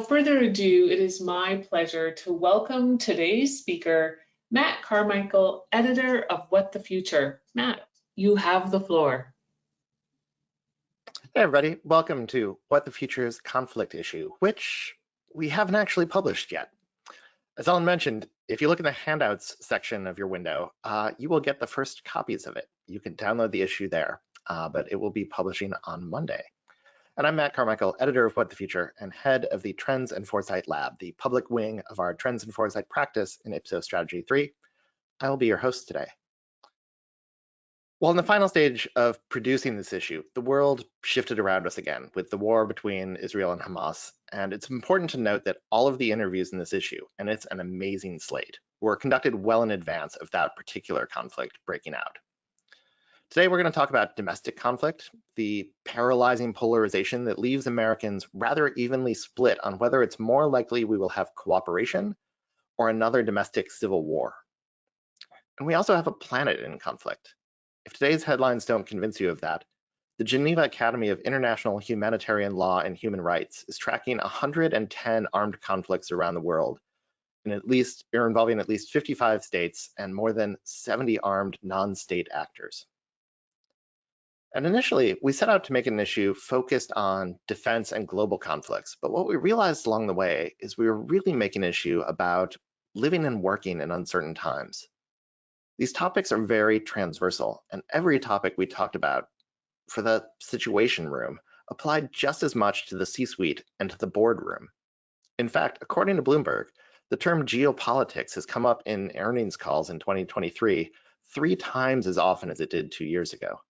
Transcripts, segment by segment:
Without further ado, it is my pleasure to welcome today's speaker, Matt Carmichael, editor of What the Future. Matt, you have the floor. Hey everybody, welcome to What the Future's conflict issue, which we haven't actually published yet. As Ellen mentioned, if you look in the handouts section of your window, you will get the first copies of it. You can download the issue there, but it will be publishing on Monday. And I'm Matt Carmichael, editor of What the Future and head of the Trends and Foresight Lab, the public wing of our Trends and Foresight practice in Ipsos Strategy 3. I will be your host today. Well, in the final stage of producing this issue, the world shifted around us again with the war between Israel and Hamas. And it's important to note that all of the interviews in this issue, and it's an amazing slate, were conducted well in advance of that particular conflict breaking out. Today, we're going to talk about domestic conflict, the paralyzing polarization that leaves Americans rather evenly split on whether it's more likely we will have cooperation or another domestic civil war. And we also have a planet in conflict. If today's headlines don't convince you of that, the Geneva Academy of International Humanitarian Law and Human Rights is tracking 110 armed conflicts around the world involving at least 55 states and more than 70 armed non-state actors. And initially, we set out to make an issue focused on defense and global conflicts, but what we realized along the way is we were really making an issue about living and working in uncertain times. These topics are very transversal, and every topic we talked about for the Situation Room applied just as much to the C-suite and to the boardroom. In fact, according to Bloomberg, the term geopolitics has come up in earnings calls in 2023 3 times as often as it did 2 years ago.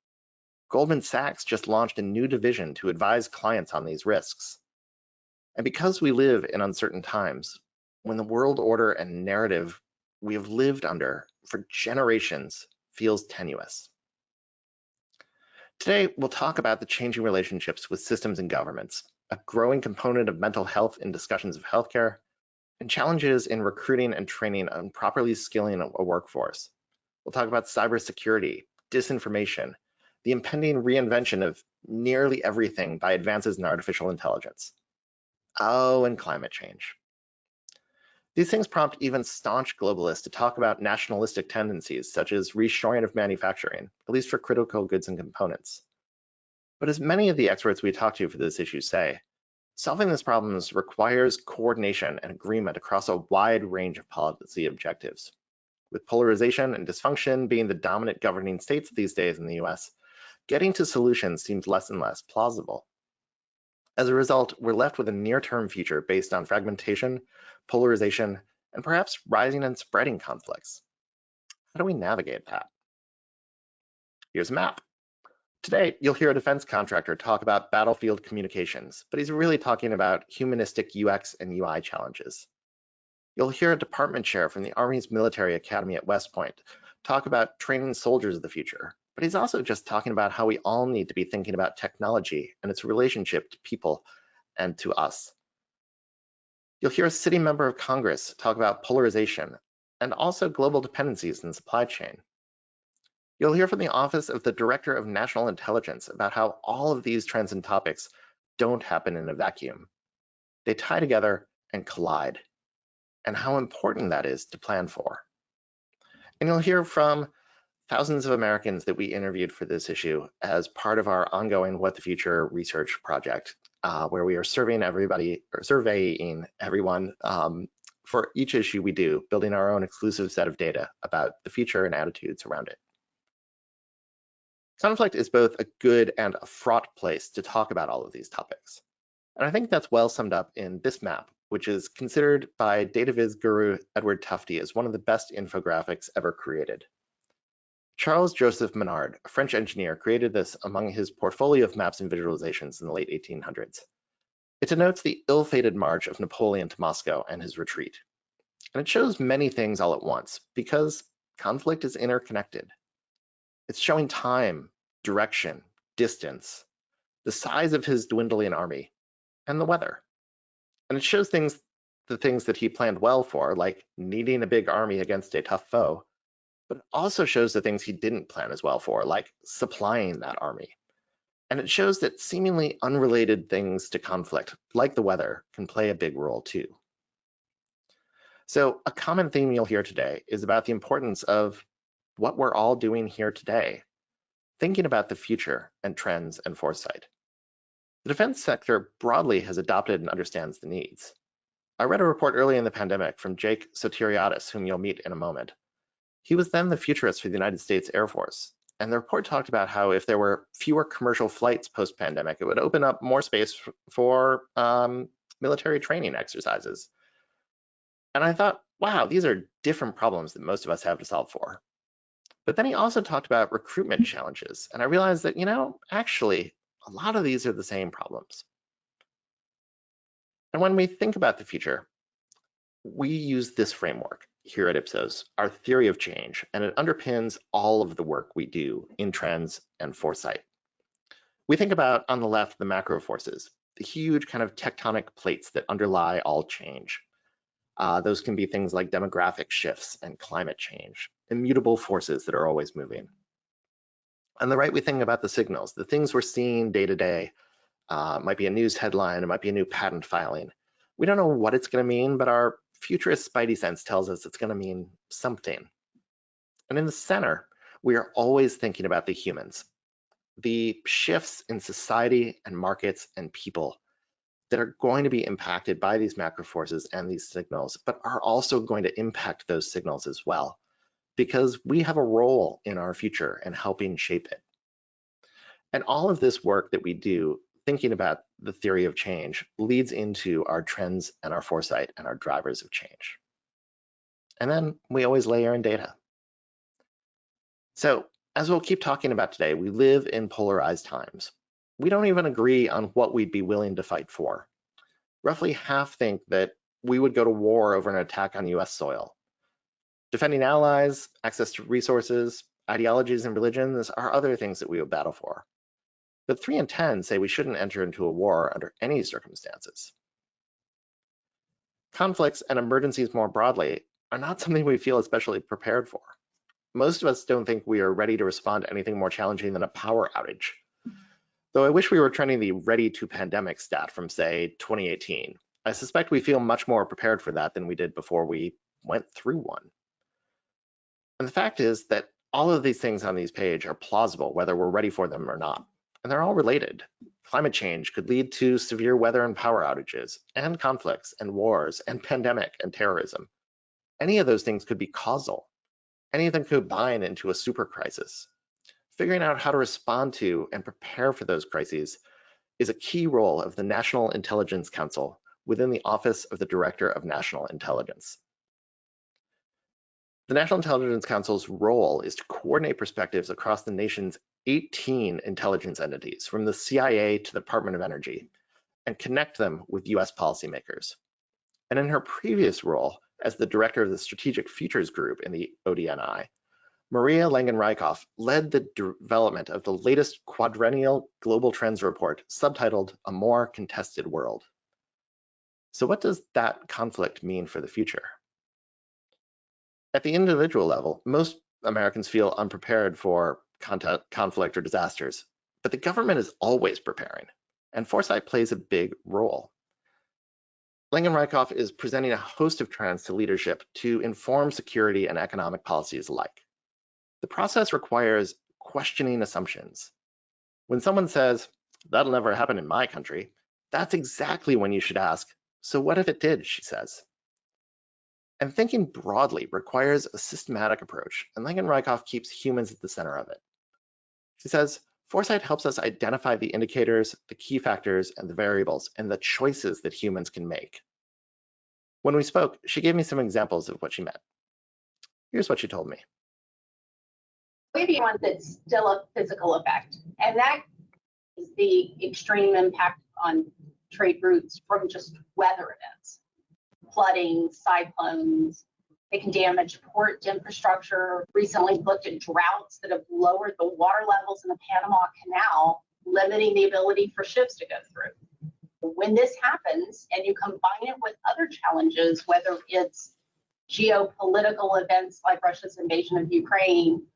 Goldman Sachs just launched a new division to advise clients on these risks. And because we live in uncertain times, when the world order and narrative we have lived under for generations feels tenuous. Today, we'll talk about the changing relationships with systems and governments, a growing component of mental health in discussions of healthcare, and challenges in recruiting and training and properly skilling a workforce. We'll talk about cybersecurity, disinformation, the impending reinvention of nearly everything by advances in artificial intelligence. Oh, and climate change. These things prompt even staunch globalists to talk about nationalistic tendencies, such as reshoring of manufacturing, at least for critical goods and components. But as many of the experts we talked to for this issue say, solving these problems requires coordination and agreement across a wide range of policy objectives. With polarization and dysfunction being the dominant governing states these days in the US, getting to solutions seems less and less plausible. As a result, we're left with a near-term future based on fragmentation, polarization, and perhaps rising and spreading conflicts. How do we navigate that? Here's a map. Today, you'll hear a defense contractor talk about battlefield communications, but he's really talking about humanistic UX and UI challenges. You'll hear a department chair from the Army's Military Academy at West Point talk about training soldiers of the future, but he's also just talking about how we all need to be thinking about technology and its relationship to people and to us. You'll hear a sitting member of Congress talk about polarization and also global dependencies in the supply chain. You'll hear from the Office of the Director of National Intelligence about how all of these trends and topics don't happen in a vacuum. They tie together and collide, and how important that is to plan for. And you'll hear from thousands of Americans that we interviewed for this issue as part of our ongoing What the Future research project, where we are surveying everyone for each issue we do, building our own exclusive set of data about the future and attitudes around it. Conflict is both a good and a fraught place to talk about all of these topics. And I think that's well summed up in this map, which is considered by data viz guru Edward Tufte as one of the best infographics ever created. Charles Joseph Menard, a French engineer, created this among his portfolio of maps and visualizations in the late 1800s. It denotes the ill-fated march of Napoleon to Moscow and his retreat. And it shows many things all at once because conflict is interconnected. It's showing time, direction, distance, the size of his dwindling army, and the weather. And it shows the things that he planned well for, like needing a big army against a tough foe, but it also shows the things he didn't plan as well for, like supplying that army. And it shows that seemingly unrelated things to conflict, like the weather, can play a big role too. So a common theme you'll hear today is about the importance of what we're all doing here today, thinking about the future and trends and foresight. The defense sector broadly has adopted and understands the needs. I read a report early in the pandemic from Jake Sotiriadis, whom you'll meet in a moment. He was then the futurist for the United States Air Force. And the report talked about how if there were fewer commercial flights post-pandemic, it would open up more space for military training exercises. And I thought, wow, these are different problems that most of us have to solve for. But then he also talked about recruitment challenges. And I realized that, actually, a lot of these are the same problems. And when we think about the future, we use this framework here at Ipsos, our theory of change, and it underpins all of the work we do in trends and foresight. We think about, on the left, the macro forces, the huge kind of tectonic plates that underlie all change. Those can be things like demographic shifts and climate change, immutable forces that are always moving. On the right, we think about the signals, the things we're seeing day to day. It might be a news headline, it might be a new patent filing. We don't know what it's going to mean, but our futurist spidey sense tells us it's going to mean something. And in the center, we are always thinking about the humans, the shifts in society and markets and people that are going to be impacted by these macro forces and these signals, but are also going to impact those signals as well, because we have a role in our future and helping shape it. And all of this work that we do, thinking about the theory of change, leads into our trends and our foresight and our drivers of change. And then we always layer in data. So as we'll keep talking about today, we live in polarized times. We don't even agree on what we'd be willing to fight for. Roughly half think that we would go to war over an attack on US soil. Defending allies, access to resources, ideologies and religions are other things that we would battle for. But 3 in 10 say we shouldn't enter into a war under any circumstances. Conflicts and emergencies more broadly are not something we feel especially prepared for. Most of us don't think we are ready to respond to anything more challenging than a power outage. Though I wish we were trending the ready to pandemic stat from, say, 2018. I suspect we feel much more prepared for that than we did before we went through one. And the fact is that all of these things on these pages are plausible, whether we're ready for them or not. And they're all related. Climate change could lead to severe weather and power outages, and conflicts and wars and pandemic and terrorism. Any of those things could be causal. Any of them could combine into a super crisis. Figuring out how to respond to and prepare for those crises is a key role of the National Intelligence Council within the Office of the Director of National Intelligence. The National Intelligence Council's role is to coordinate perspectives across the nation's 18 intelligence entities, from the CIA to the Department of Energy, and connect them with US policymakers. And in her previous role as the director of the Strategic Futures Group in the ODNI, Maria Langen-Rykhoff led the development of the latest quadrennial global trends report subtitled A More Contested World. So what does that conflict mean for the future? At the individual level, most Americans feel unprepared for conflict or disasters, but the government is always preparing, and foresight plays a big role. Langen-Rykhoff is presenting a host of trends to leadership to inform security and economic policies alike. The process requires questioning assumptions. When someone says, "That'll never happen in my country," that's exactly when you should ask, "So what if it did?" she says. And thinking broadly requires a systematic approach, and Langen-Rykhoff keeps humans at the center of it. She says, foresight helps us identify the indicators, the key factors, and the variables, and the choices that humans can make. When we spoke, she gave me some examples of what she meant. Here's what she told me. Maybe one that's still a physical effect, and that is the extreme impact on trade routes from just weather events. Flooding, cyclones, they can damage port infrastructure. Recently looked at droughts that have lowered the water levels in the Panama Canal, limiting the ability for ships to go through. When this happens and you combine it with other challenges, whether it's geopolitical events like Russia's invasion of Ukraine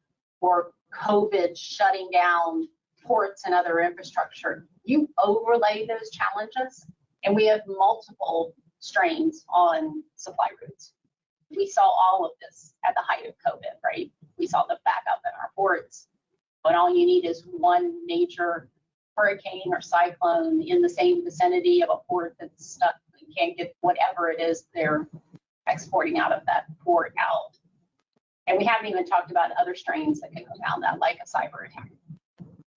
or COVID shutting down ports and other infrastructure, you overlay those challenges, and we have multiple strains on supply routes. We saw all of this at the height of COVID, right? We saw the backup in our ports, but all you need is one major hurricane or cyclone in the same vicinity of a port that's stuck. You can't get whatever it is they're exporting out of that port out. And we haven't even talked about other strains that can compound that, like a cyber attack.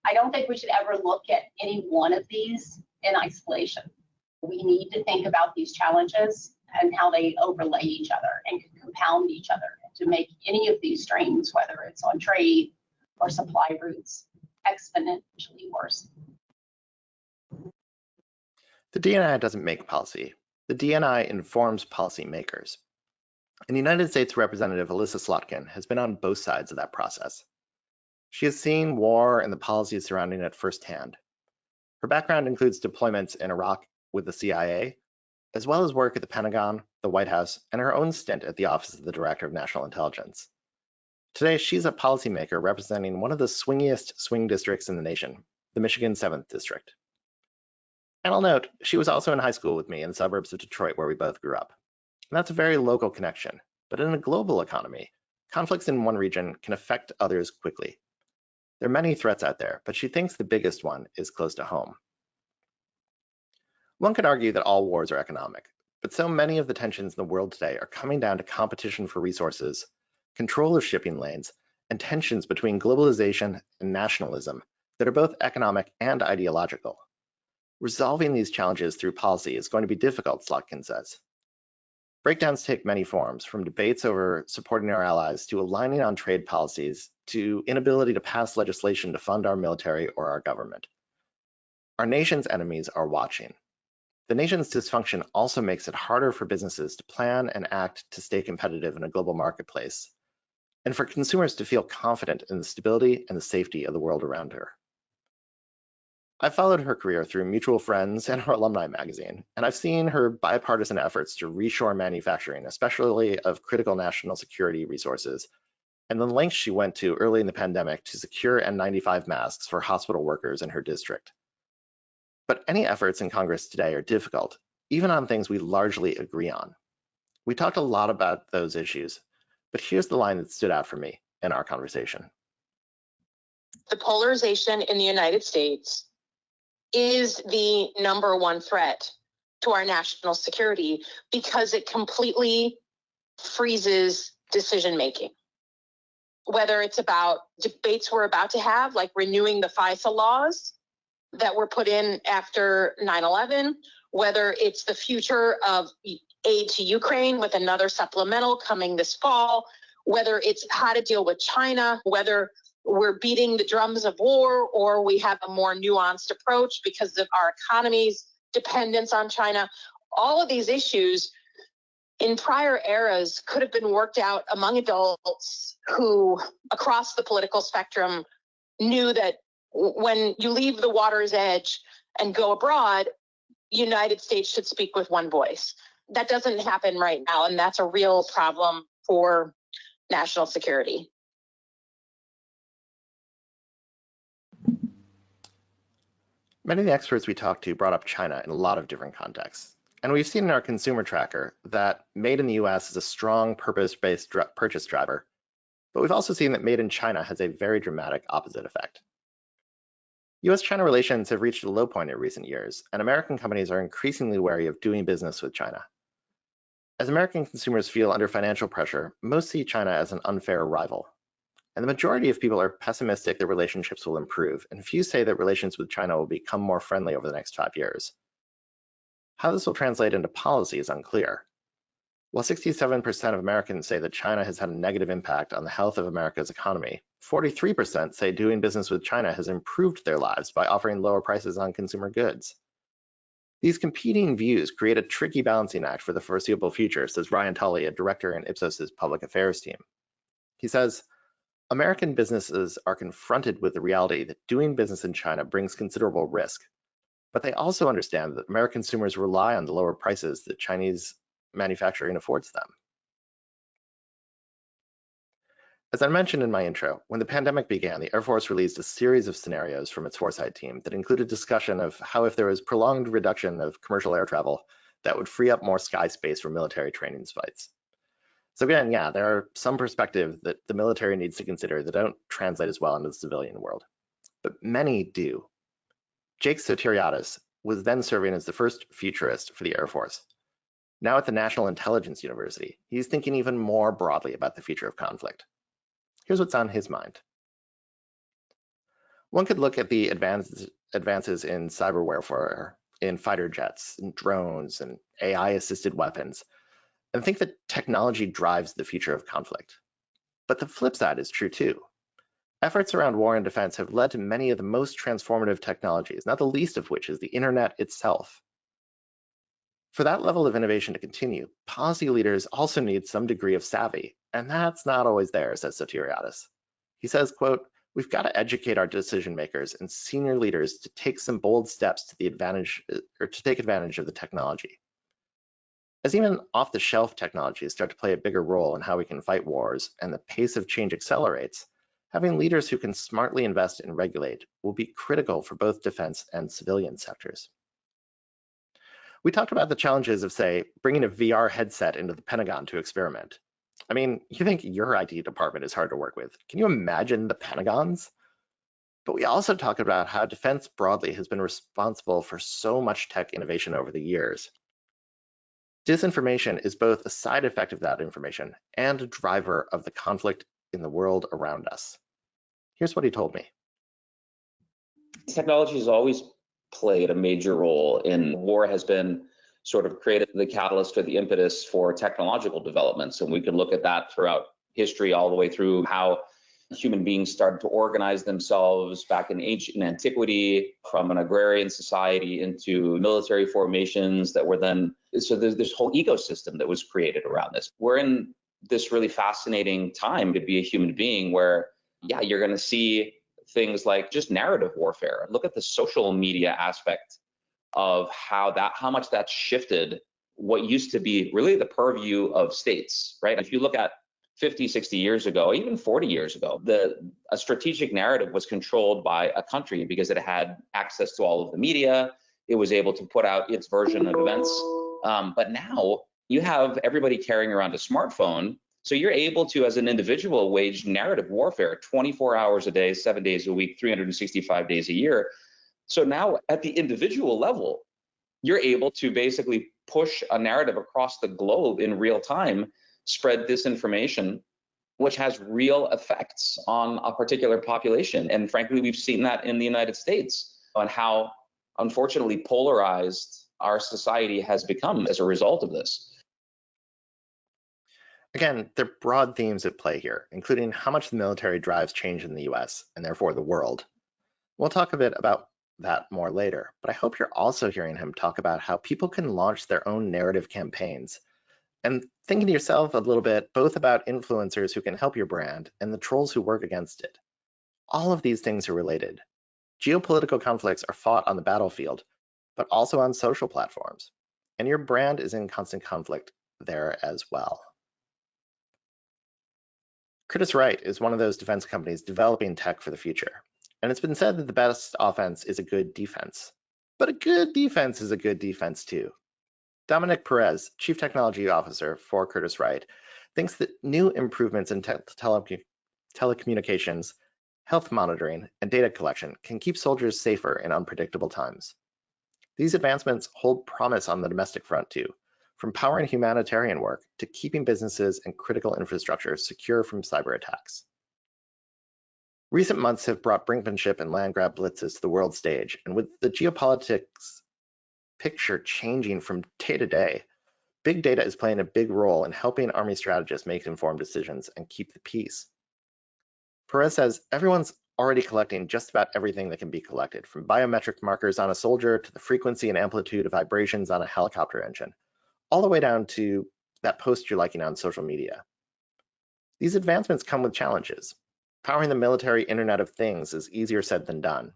I don't think we should ever look at any one of these in isolation. We need to think about these challenges and how they overlay each other and compound each other to make any of these strains, whether it's on trade or supply routes, exponentially worse. The DNI doesn't make policy. The DNI informs policymakers. And United States Representative Alyssa Slotkin has been on both sides of that process. She has seen war and the policies surrounding it firsthand. Her background includes deployments in Iraq with the CIA, as well as work at the Pentagon, the White House, and her own stint at the Office of the Director of National Intelligence. Today, she's a policymaker representing one of the swingiest swing districts in the nation, the Michigan 7th District. And I'll note, she was also in high school with me in the suburbs of Detroit, where we both grew up. And that's a very local connection, but in a global economy, conflicts in one region can affect others quickly. There are many threats out there, but she thinks the biggest one is close to home. One could argue that all wars are economic, but so many of the tensions in the world today are coming down to competition for resources, control of shipping lanes, and tensions between globalization and nationalism that are both economic and ideological. Resolving these challenges through policy is going to be difficult, Slotkin says. Breakdowns take many forms, from debates over supporting our allies to aligning on trade policies to inability to pass legislation to fund our military or our government. Our nation's enemies are watching. The nation's dysfunction also makes it harder for businesses to plan and act to stay competitive in a global marketplace, and for consumers to feel confident in the stability and the safety of the world around her. I've followed her career through mutual friends and her alumni magazine, and I've seen her bipartisan efforts to reshore manufacturing, especially of critical national security resources, and the lengths she went to early in the pandemic to secure N95 masks for hospital workers in her district. But any efforts in Congress today are difficult, even on things we largely agree on. We talked a lot about those issues, but here's the line that stood out for me in our conversation. The polarization in the United States is the number one threat to our national security because it completely freezes decision making. Whether it's about debates we're about to have, like renewing the FISA laws that were put in after 9/11, whether it's the future of aid to Ukraine with another supplemental coming this fall, whether it's how to deal with China, whether we're beating the drums of war or we have a more nuanced approach because of our economy's dependence on China. All of these issues in prior eras could have been worked out among adults who, across the political spectrum, knew that when you leave the water's edge and go abroad, United States should speak with one voice. That doesn't happen right now, and that's a real problem for national security. Many of the experts we talked to brought up China in a lot of different contexts. And we've seen in our consumer tracker that made in the US is a strong purpose-based purchase driver, but we've also seen that made in China has a very dramatic opposite effect. US-China relations have reached a low point in recent years, and American companies are increasingly wary of doing business with China. As American consumers feel under financial pressure, most see China as an unfair rival. And the majority of people are pessimistic that relationships will improve, and few say that relations with China will become more friendly over the next 5 years. How this will translate into policy is unclear. While 67% of Americans say that China has had a negative impact on the health of America's economy, 43% say doing business with China has improved their lives by offering lower prices on consumer goods. These competing views create a tricky balancing act for the foreseeable future, says Ryan Tully, a director in Ipsos's public affairs team. He says, American businesses are confronted with the reality that doing business in China brings considerable risk, but they also understand that American consumers rely on the lower prices that Chinese manufacturing affords them. As I mentioned in my intro, when the pandemic began, the Air Force released a series of scenarios from its foresight team that included discussion of how if there was prolonged reduction of commercial air travel, that would free up more sky space for military training flights. So again, yeah, there are some perspectives that the military needs to consider that don't translate as well into the civilian world, but many do. Jake Soteriadis was then serving as the first futurist for the Air Force. Now at the National Intelligence University, he's thinking even more broadly about the future of conflict. Here's what's on his mind. One could look at the advances in cyber warfare, in fighter jets, and drones, and AI-assisted weapons, and think that technology drives the future of conflict. But the flip side is true too. Efforts around war and defense have led to many of the most transformative technologies, not the least of which is the internet itself. For that level of innovation to continue, policy leaders also need some degree of savvy, and that's not always there, says Soteriadis. He says, quote, "We've got to educate our decision makers and senior leaders to take some bold steps to take advantage of the technology. As even off-the-shelf technologies start to play a bigger role in how we can fight wars and the pace of change accelerates, having leaders who can smartly invest and regulate will be critical for both defense and civilian sectors." We talked about the challenges of, say, bringing a VR headset into the Pentagon to experiment. I mean, you think your IT department is hard to work with. Can you imagine the Pentagon's? But we also talked about how defense broadly has been responsible for so much tech innovation over the years. Disinformation is both a side effect of that information and a driver of the conflict in the world around us. Here's what he told me. Technology has always played a major role in war, has been sort of created the catalyst or the impetus for technological developments. And we can look at that throughout history, all the way through how human beings started to organize themselves back in ancient antiquity, from an agrarian society into military formations that were then, so there's this whole ecosystem that was created around this. We're in this really fascinating time to be a human being where, yeah, you're going to see things like just narrative warfare. Look at the social media aspect of how much that shifted what used to be really the purview of states, right? If you look at 50, 60 years ago, even 40 years ago, a strategic narrative was controlled by a country because it had access to all of the media. It was able to put out its version of events. But now you have everybody carrying around a smartphone. So you're able to, as an individual, wage narrative warfare 24 hours a day, 7 days a week, 365 days a year. So now at the individual level, you're able to basically push a narrative across the globe in real time, spread disinformation, which has real effects on a particular population. And frankly, we've seen that in the United States on how, unfortunately, polarized our society has become as a result of this. Again, there are broad themes at play here, including how much the military drives change in the US and therefore the world. We'll talk a bit about that more later, but I hope you're also hearing him talk about how people can launch their own narrative campaigns and thinking to yourself a little bit both about influencers who can help your brand and the trolls who work against it. All of these things are related. Geopolitical conflicts are fought on the battlefield, but also on social platforms, and your brand is in constant conflict there as well. Curtiss-Wright is one of those defense companies developing tech for the future, and it's been said that the best offense is a good defense, but a good defense is a good defense too. Dominic Perez, Chief Technology Officer for Curtiss-Wright, thinks that new improvements in telecommunications, health monitoring, and data collection can keep soldiers safer in unpredictable times. These advancements hold promise on the domestic front too, from powering humanitarian work to keeping businesses and critical infrastructure secure from cyber attacks. Recent months have brought brinkmanship and land grab blitzes to the world stage, and with the geopolitics picture changing from day to day, big data is playing a big role in helping Army strategists make informed decisions and keep the peace. Perez says everyone's already collecting just about everything that can be collected, from biometric markers on a soldier to the frequency and amplitude of vibrations on a helicopter engine, all the way down to that post you're liking on social media. These advancements come with challenges. Powering the military Internet of Things is easier said than done.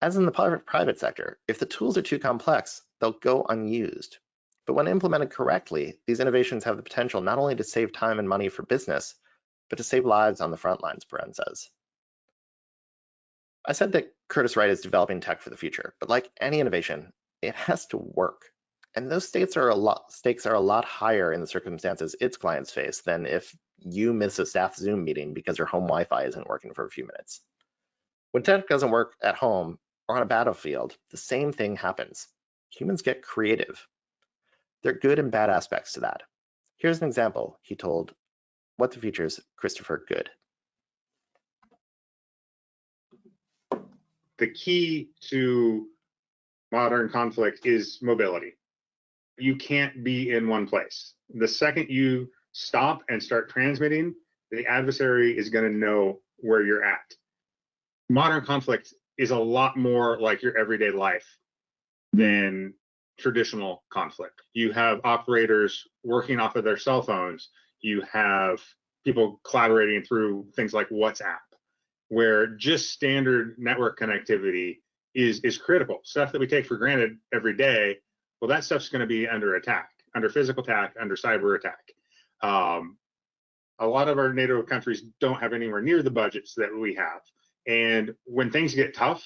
As in the private sector, if the tools are too complex, they'll go unused. But when implemented correctly, these innovations have the potential not only to save time and money for business, but to save lives on the front lines, Bren says. I said that Curtis Wright is developing tech for the future, but like any innovation, it has to work. And those stakes are a lot higher in the circumstances its clients face than if you miss a staff Zoom meeting because your home Wi-Fi isn't working for a few minutes. When tech doesn't work at home or on a battlefield, the same thing happens. Humans get creative. There are good and bad aspects to that. Here's an example he told What the Future's Christopher Good. The key to modern conflict is mobility. You can't be in one place. The second you stop and start transmitting, the adversary is going to know where you're at. Modern conflict is a lot more like your everyday life than traditional conflict. You have operators working off of their cell phones. You have people collaborating through things like WhatsApp, where just standard network connectivity is critical. Stuff that we take for granted every day, well, that stuff's going to be under attack, under physical attack, under cyber attack. A lot of our NATO countries don't have anywhere near the budgets that we have. And when things get tough,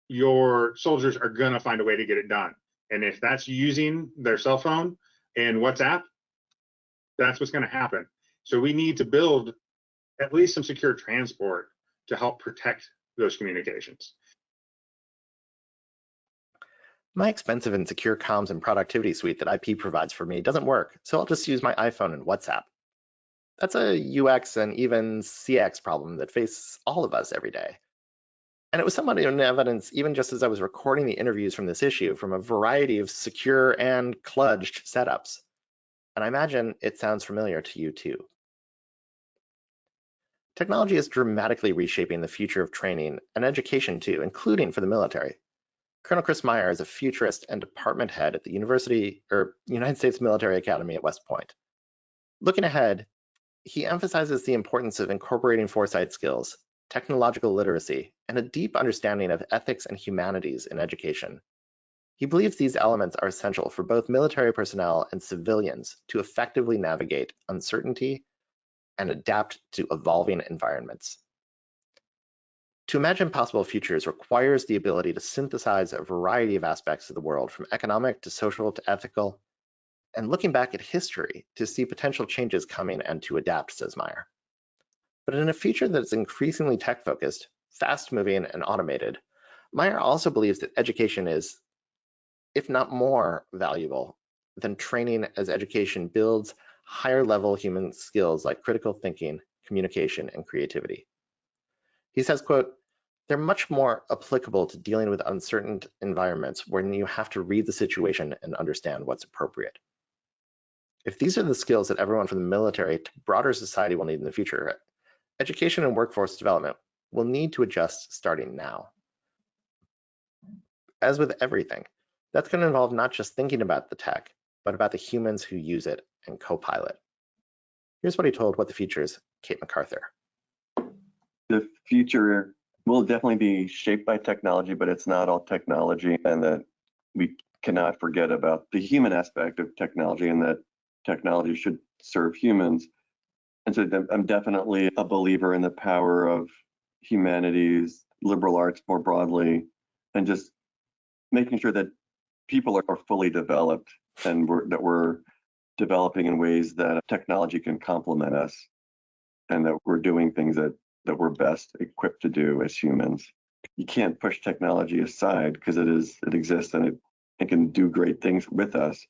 your soldiers are going to find a way to get it done. And if that's using their cell phone and WhatsApp, that's what's going to happen. So we need to build at least some secure transport to help protect those communications. My expensive and secure comms and productivity suite that IP provides for me doesn't work, so I'll just use my iPhone and WhatsApp. That's a UX and even CX problem that faces all of us every day. And it was somewhat in evidence even just as I was recording the interviews from this issue from a variety of secure and kludged setups. And I imagine it sounds familiar to you too. Technology is dramatically reshaping the future of training and education too, including for the military. Colonel Chris Meyer is a futurist and department head at the United States Military Academy at West Point. Looking ahead, he emphasizes the importance of incorporating foresight skills, technological literacy, and a deep understanding of ethics and humanities in education. He believes these elements are essential for both military personnel and civilians to effectively navigate uncertainty and adapt to evolving environments. To imagine possible futures requires the ability to synthesize a variety of aspects of the world, from economic to social to ethical, and looking back at history to see potential changes coming and to adapt, says Meyer. But in a future that is increasingly tech-focused, fast-moving, and automated, Meyer also believes that education is, if not more valuable than training, as education builds higher-level human skills like critical thinking, communication, and creativity. He says, quote, "They're much more applicable to dealing with uncertain environments when you have to read the situation and understand what's appropriate." If these are the skills that everyone from the military to broader society will need in the future, education and workforce development will need to adjust starting now. As with everything, that's going to involve not just thinking about the tech, but about the humans who use it and co-pilot. Here's what he told What the Future's Kate MacArthur. The future will definitely be shaped by technology, but it's not all technology, and that we cannot forget about the human aspect of technology, and that technology should serve humans. And so I'm definitely a believer in the power of humanities, liberal arts more broadly, and just making sure that people are fully developed, and that we're developing in ways that technology can complement us, and that we're doing things that we're best equipped to do as humans. You can't push technology aside because it exists and it can do great things with us,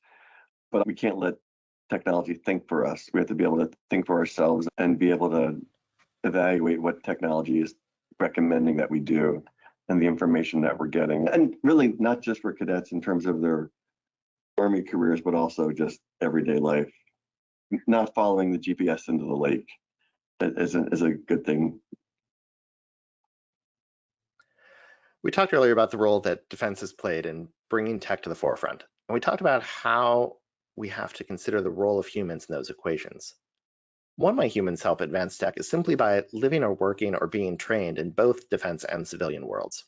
but we can't let technology think for us. We have to be able to think for ourselves and be able to evaluate what technology is recommending that we do and the information that we're getting. And really not just for cadets in terms of their Army careers, but also just everyday life. Not following the GPS into the lake is a good thing. We talked earlier about the role that defense has played in bringing tech to the forefront, and we talked about how we have to consider the role of humans in those equations. One way humans help advance tech is simply by living or working or being trained in both defense and civilian worlds.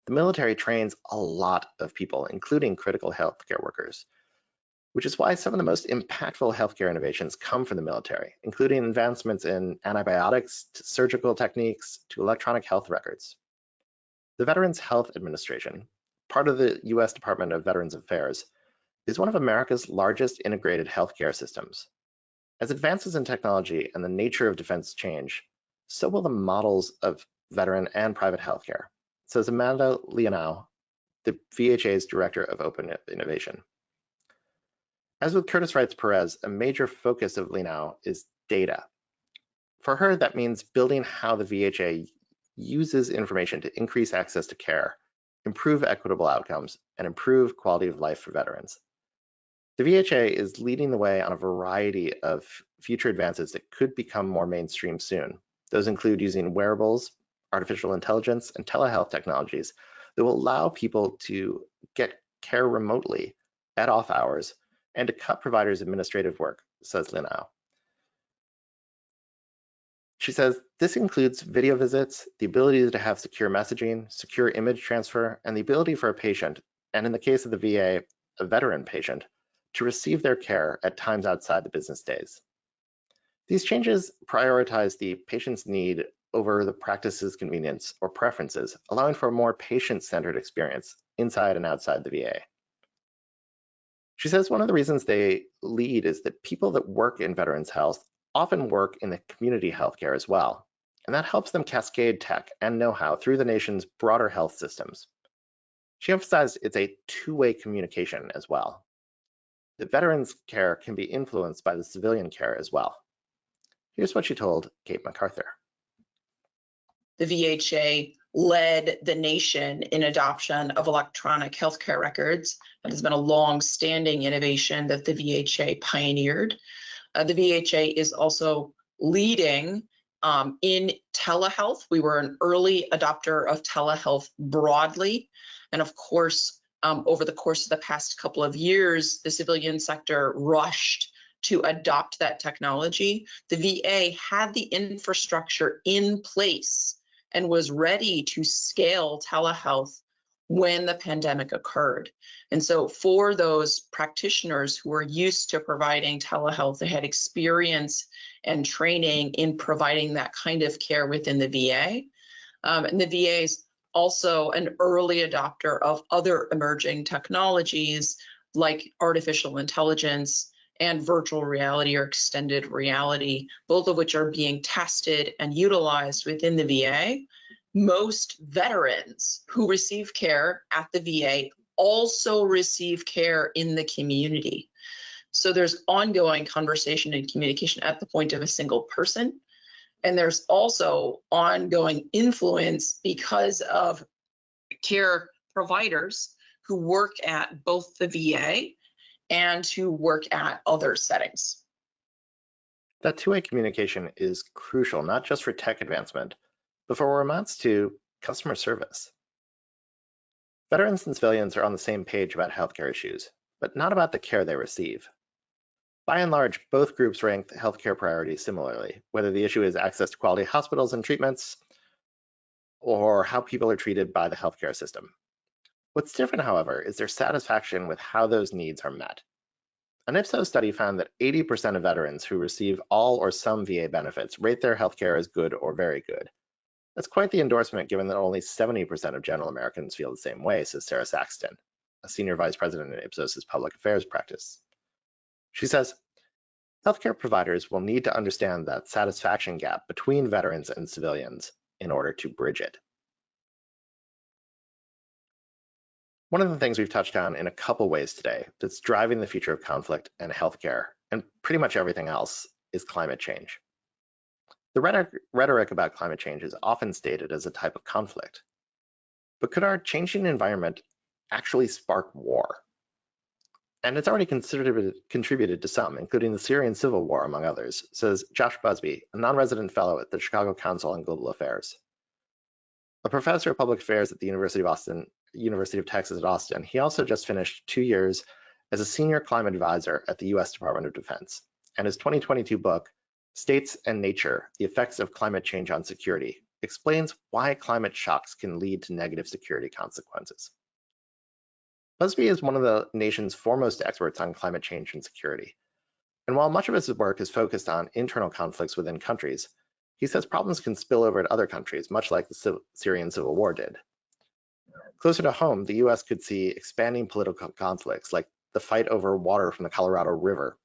The military trains a lot of people, including critical healthcare workers. which is why some of the most impactful healthcare innovations come from the military, including advancements in antibiotics, to surgical techniques, to electronic health records. The Veterans Health Administration, part of the US Department of Veterans Affairs, is one of America's largest integrated healthcare systems. As advances in technology and the nature of defense change, so will the models of veteran and private healthcare, says Amanda Leonau, the VHA's Director of Open Innovation. As with Curtis Wrights Perez, a major focus of Leonau is data. For her, that means building how the VHA uses information to increase access to care, improve equitable outcomes, and improve quality of life for veterans. The VHA is leading the way on a variety of future advances that could become more mainstream soon. Those include using wearables, artificial intelligence, and telehealth technologies that will allow people to get care remotely at off hours and to cut providers' administrative work, says Leonau. She says this includes video visits, the ability to have secure messaging, secure image transfer, and the ability for a patient, and in the case of the VA, a veteran patient, to receive their care at times outside the business days. These changes prioritize the patient's need over the practice's convenience or preferences, allowing for a more patient-centered experience inside and outside the VA. She says one of the reasons they lead is that people that work in veterans health often work in the community healthcare as well, and that helps them cascade tech and know-how through the nation's broader health systems. She emphasized it's a two-way communication as well. The veterans' care can be influenced by the civilian care as well. Here's what she told Kate MacArthur. The VHA led the nation in adoption of electronic healthcare records. That has been a long-standing innovation that the VHA pioneered. The VHA is also leading in telehealth. We were an early adopter of telehealth broadly. And of course, over the course of the past couple of years, the civilian sector rushed to adopt that technology. The VA had the infrastructure in place and was ready to scale telehealth when the pandemic occurred. And so for those practitioners who are used to providing telehealth, they had experience and training in providing that kind of care within the VA. And the VA is also an early adopter of other emerging technologies like artificial intelligence and virtual reality or extended reality, both of which are being tested and utilized within the VA. Most veterans who receive care at the VA also receive care in the community. So there's ongoing conversation and communication at the point of a single person. And there's also ongoing influence because of care providers who work at both the VA and who work at other settings. That two-way communication is crucial, not just for tech advancement, but for what amounts to customer service. Veterans and civilians are on the same page about healthcare issues, but not about the care they receive. By and large, both groups rank healthcare priorities similarly, whether the issue is access to quality hospitals and treatments, or how people are treated by the healthcare system. What's different, however, is their satisfaction with how those needs are met. An Ipsos study found that 80% of veterans who receive all or some VA benefits rate their healthcare as good or very good. That's quite the endorsement, given that only 70% of general Americans feel the same way, says Sarah Saxton, a senior vice president in Ipsos's public affairs practice. She says, healthcare providers will need to understand that satisfaction gap between veterans and civilians in order to bridge it. One of the things we've touched on in a couple ways today that's driving the future of conflict and healthcare, and pretty much everything else, is climate change. The rhetoric about climate change is often stated as a type of conflict. But could our changing environment actually spark war? And it's already contributed to some, including the Syrian civil war, among others, says Josh Busby, a non-resident fellow at the Chicago Council on Global Affairs. A professor of public affairs at the University of Texas at Austin, he also just finished 2 years as a senior climate advisor at the US Department of Defense. And his 2022 book, States and Nature, The Effects of Climate Change on Security, explains why climate shocks can lead to negative security consequences. Busby is one of the nation's foremost experts on climate change and security. And while much of his work is focused on internal conflicts within countries, he says problems can spill over to other countries, much like the Syrian civil war did. Closer to home, the US could see expanding political conflicts like the fight over water from the Colorado River.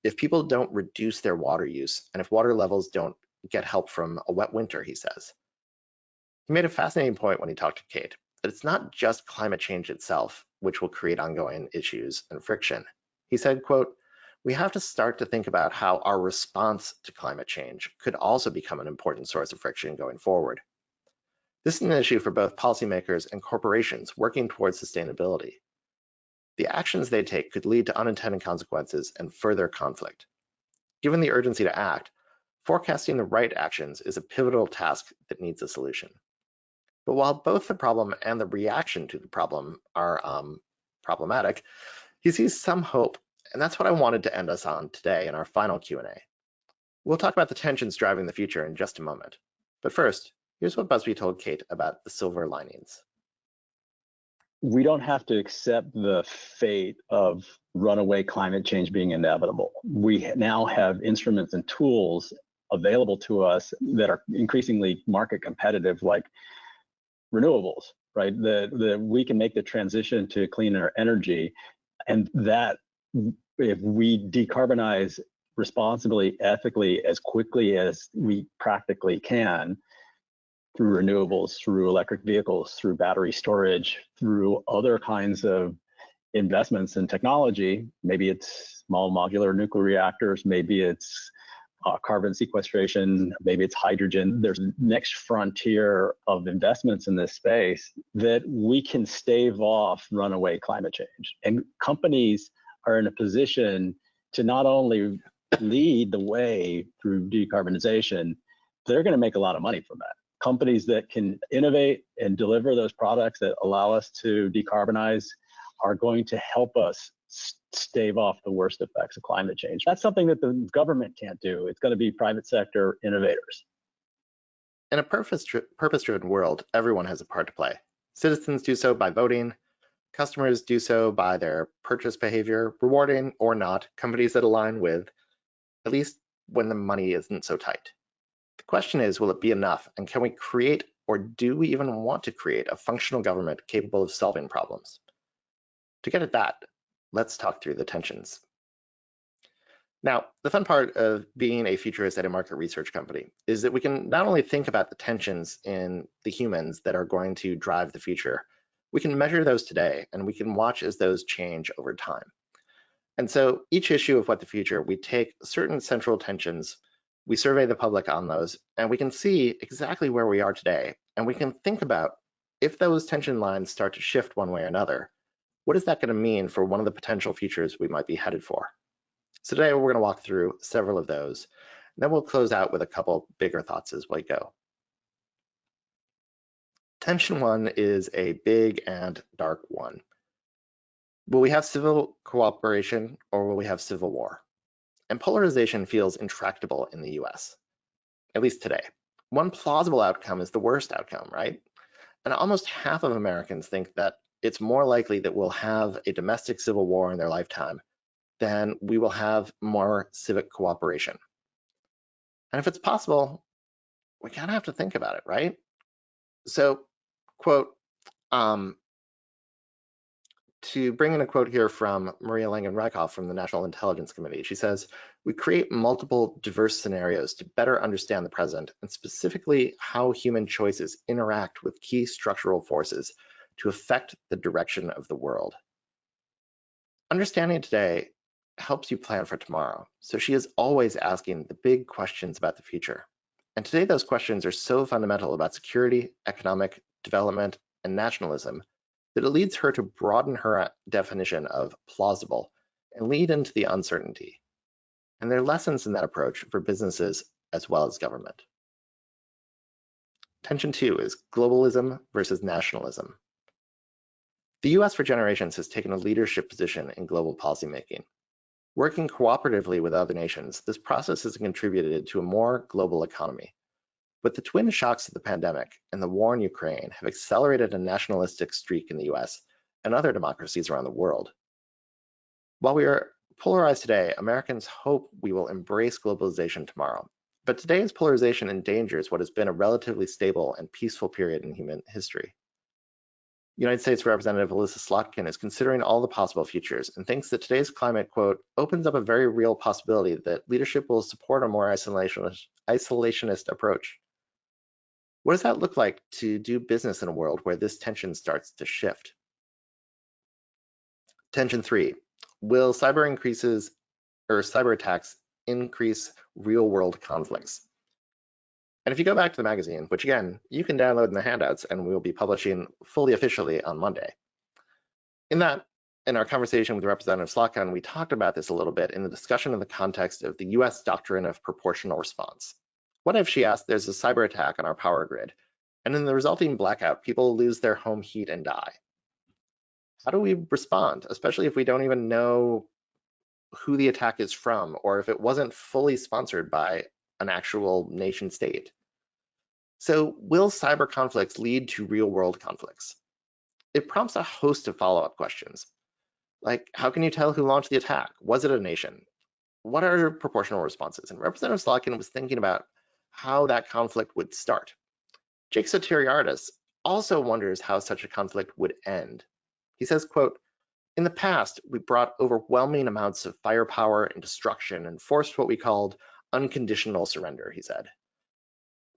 If people don't reduce their water use, and if water levels don't get help from a wet winter, he says. He made a fascinating point when he talked to Kate, that it's not just climate change itself which will create ongoing issues and friction. He said, quote, "We have to start to think about how our response to climate change could also become an important source of friction going forward. This is an issue for both policymakers and corporations working towards sustainability. The actions they take could lead to unintended consequences and further conflict. Given the urgency to act, forecasting the right actions is a pivotal task that needs a solution." But while both the problem and the reaction to the problem are problematic, he sees some hope, and that's what I wanted to end us on today in our final Q&A. We'll talk about the tensions driving the future in just a moment. But first, here's what Busby told Kate about the silver linings. We don't have to accept the fate of runaway climate change being inevitable. We now have instruments and tools available to us that are increasingly market competitive, like renewables, right? That we can make the transition to cleaner energy, and that if we decarbonize responsibly, ethically, as quickly as we practically can, through renewables, through electric vehicles, through battery storage, through other kinds of investments in technology, maybe it's small modular nuclear reactors, maybe it's carbon sequestration, maybe it's hydrogen. There's a next frontier of investments in this space that we can stave off runaway climate change. And companies are in a position to not only lead the way through decarbonization, they're going to make a lot of money from that. Companies that can innovate and deliver those products that allow us to decarbonize are going to help us stave off the worst effects of climate change. That's something that the government can't do. It's going to be private sector innovators. In a purpose-driven world, everyone has a part to play. Citizens do so by voting. Customers do so by their purchase behavior, rewarding or not companies that align with, at least when the money isn't so tight. The question is, will it be enough? And can we create, or do we even want to create, a functional government capable of solving problems? To get at that, let's talk through the tensions. Now, the fun part of being a futurist at a market research company is that we can not only think about the tensions in the humans that are going to drive the future, we can measure those today, and we can watch as those change over time. And so each issue of What the Future, we take certain central tensions, we survey the public on those, and we can see exactly where we are today. And we can think about, if those tension lines start to shift one way or another, what is that going to mean for one of the potential futures we might be headed for? So today we're going to walk through several of those, and then we'll close out with a couple bigger thoughts as we go. Tension one is a big and dark one. Will we have civil cooperation, or will we have civil war? And polarization feels intractable in the US, at least today. One plausible outcome is the worst outcome, right? And almost half of Americans think that it's more likely that we'll have a domestic civil war in their lifetime than we will have more civic cooperation. And if it's possible, we kind of have to think about it, right? So, quote, to bring in a quote here from Maria Langen-Reichoff from the National Intelligence Committee, she says, "We create multiple diverse scenarios to better understand the present, and specifically how human choices interact with key structural forces to affect the direction of the world. Understanding today helps you plan for tomorrow." So she is always asking the big questions about the future. And today those questions are so fundamental about security, economic development, and nationalism that it leads her to broaden her definition of plausible and lead into the uncertainty. And there are lessons in that approach for businesses as well as government. Tension two is globalism versus nationalism. The US for generations has taken a leadership position in global policymaking. Working cooperatively with other nations, this process has contributed to a more global economy. But the twin shocks of the pandemic and the war in Ukraine have accelerated a nationalistic streak in the US and other democracies around the world. While we are polarized today, Americans hope we will embrace globalization tomorrow. But today's polarization endangers what has been a relatively stable and peaceful period in human history. United States Representative Alyssa Slotkin is considering all the possible futures and thinks that today's climate, quote, opens up a very real possibility that leadership will support a more isolationist approach. What does that look like to do business in a world where this tension starts to shift? Tension 3, will cyber attacks increase real-world conflicts? And if you go back to the magazine, which again, you can download in the handouts and we'll be publishing fully officially on Monday. In our conversation with Representative Slotkin, we talked about this a little bit in the discussion in the context of the US doctrine of proportional response. What if, she asked, there's a cyber attack on our power grid, and in the resulting blackout, people lose their home heat and die? How do we respond, especially if we don't even know who the attack is from, or if it wasn't fully sponsored by an actual nation state? So will cyber conflicts lead to real world conflicts? It prompts a host of follow-up questions. Like, how can you tell who launched the attack? Was it a nation? What are proportional responses? And Representative Slotkin was thinking about how that conflict would start. Jake Soteriardis also wonders how such a conflict would end. He says, quote, in the past, we brought overwhelming amounts of firepower and destruction and forced what we called unconditional surrender, he said.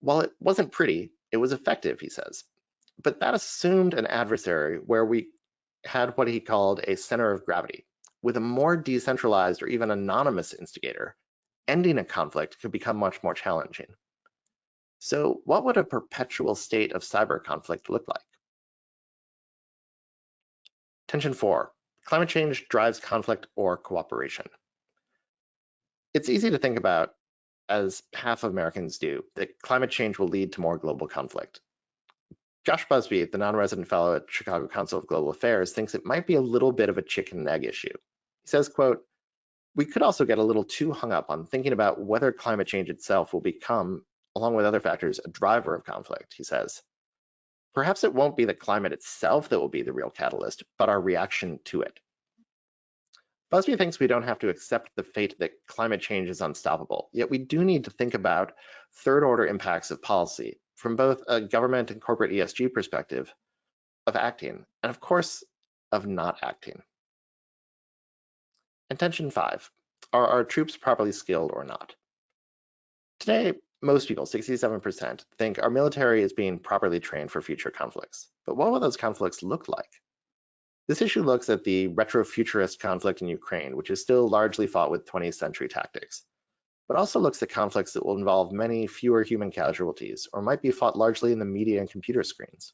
While it wasn't pretty, it was effective, he says. But that assumed an adversary where we had what he called a center of gravity. With a more decentralized or even anonymous instigator, ending a conflict could become much more challenging. So what would a perpetual state of cyber conflict look like? Tension 4, climate change drives conflict or cooperation. It's easy to think about, as half of Americans do, that climate change will lead to more global conflict. Josh Busby, the non-resident fellow at Chicago Council of Global Affairs, thinks it might be a little bit of a chicken and egg issue. He says, quote, we could also get a little too hung up on thinking about whether climate change itself will become, along with other factors, a driver of conflict, he says. Perhaps it won't be the climate itself that will be the real catalyst, but our reaction to it. Busby thinks we don't have to accept the fate that climate change is unstoppable, yet we do need to think about third-order impacts of policy from both a government and corporate ESG perspective of acting, and of course, of not acting. And tension 5, are our troops properly skilled or not? Today, most people, 67%, think our military is being properly trained for future conflicts. But what will those conflicts look like? This issue looks at the retrofuturist conflict in Ukraine, which is still largely fought with 20th century tactics, but also looks at conflicts that will involve many fewer human casualties or might be fought largely in the media and computer screens.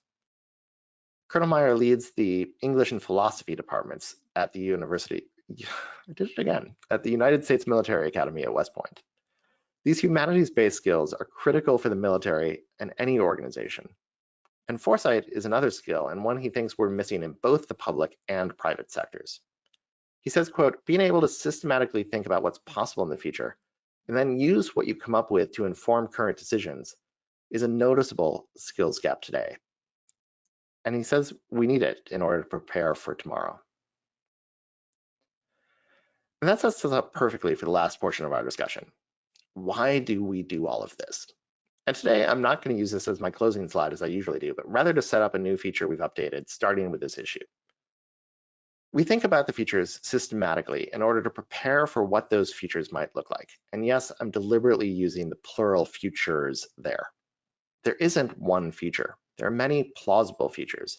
Colonel Meyer leads the English and philosophy departments at the United States Military Academy at West Point. These humanities-based skills are critical for the military and any organization. And foresight is another skill, and one he thinks we're missing in both the public and private sectors. He says, quote, being able to systematically think about what's possible in the future and then use what you come up with to inform current decisions is a noticeable skills gap today. And he says we need it in order to prepare for tomorrow. And that sets us up perfectly for the last portion of our discussion. Why do we do all of this? And today, I'm not going to use this as my closing slide as I usually do, but rather to set up a new feature we've updated, starting with this issue. We think about the features systematically in order to prepare for what those features might look like. And yes, I'm deliberately using the plural futures there. There isn't one feature. There are many plausible features,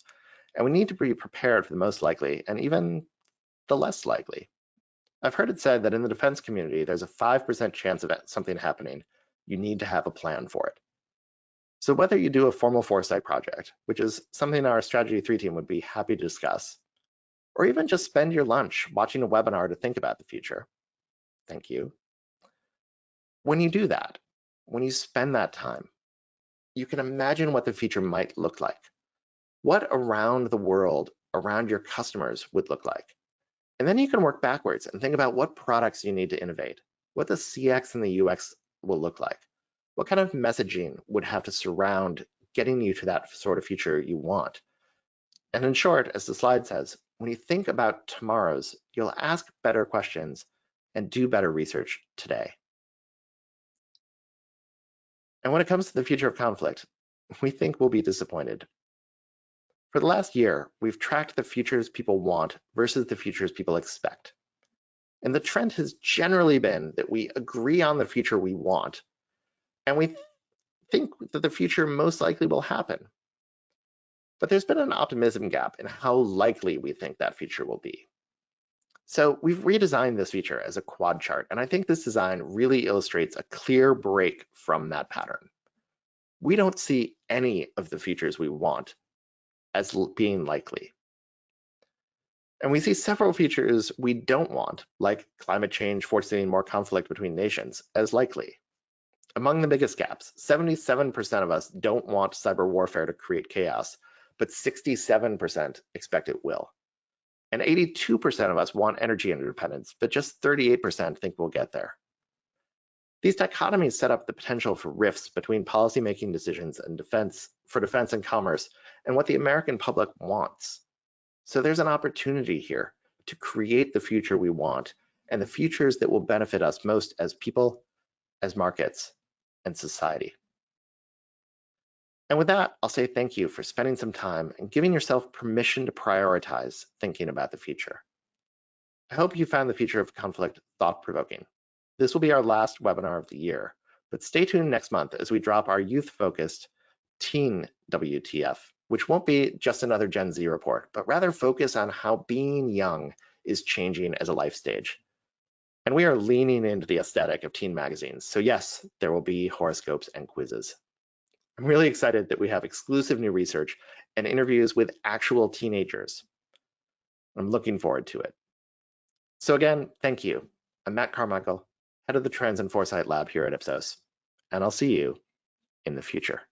and we need to be prepared for the most likely and even the less likely. I've heard it said that in the defense community, there's a 5% chance of something happening. You need to have a plan for it. So whether you do a formal foresight project, which is something our Strategy 3 team would be happy to discuss, or even just spend your lunch watching a webinar to think about the future, thank you. When you do that, when you spend that time, you can imagine what the future might look like, what around the world, around your customers would look like. And then you can work backwards and think about what products you need to innovate, what the CX and the UX will look like, what kind of messaging would have to surround getting you to that sort of future you want. And in short, as the slide says, when you think about tomorrow's, you'll ask better questions and do better research today. And when it comes to the future of conflict, we think we'll be disappointed. For the last year, we've tracked the futures people want versus the futures people expect. And the trend has generally been that we agree on the future we want, and we think that the future most likely will happen. But there's been an optimism gap in how likely we think that future will be. So we've redesigned this feature as a quad chart, and I think this design really illustrates a clear break from that pattern. We don't see any of the futures we want as being likely. And we see several features we don't want, like climate change forcing more conflict between nations, as likely. Among the biggest gaps, 77% of us don't want cyber warfare to create chaos, but 67% expect it will. And 82% of us want energy independence, but just 38% think we'll get there. These dichotomies set up the potential for rifts between policymaking decisions and defense and commerce and what the American public wants. So there's an opportunity here to create the future we want and the futures that will benefit us most as people, as markets, and society. And with that, I'll say thank you for spending some time and giving yourself permission to prioritize thinking about the future. I hope you found the future of conflict thought-provoking. This will be our last webinar of the year, but stay tuned next month as we drop our youth-focused Teen WTF, which won't be just another Gen Z report, but rather focus on how being young is changing as a life stage. And we are leaning into the aesthetic of teen magazines. So yes, there will be horoscopes and quizzes. I'm really excited that we have exclusive new research and interviews with actual teenagers. I'm looking forward to it. So again, thank you. I'm Matt Carmichael, head of the Trends and Foresight Lab here at Ipsos, and I'll see you in the future.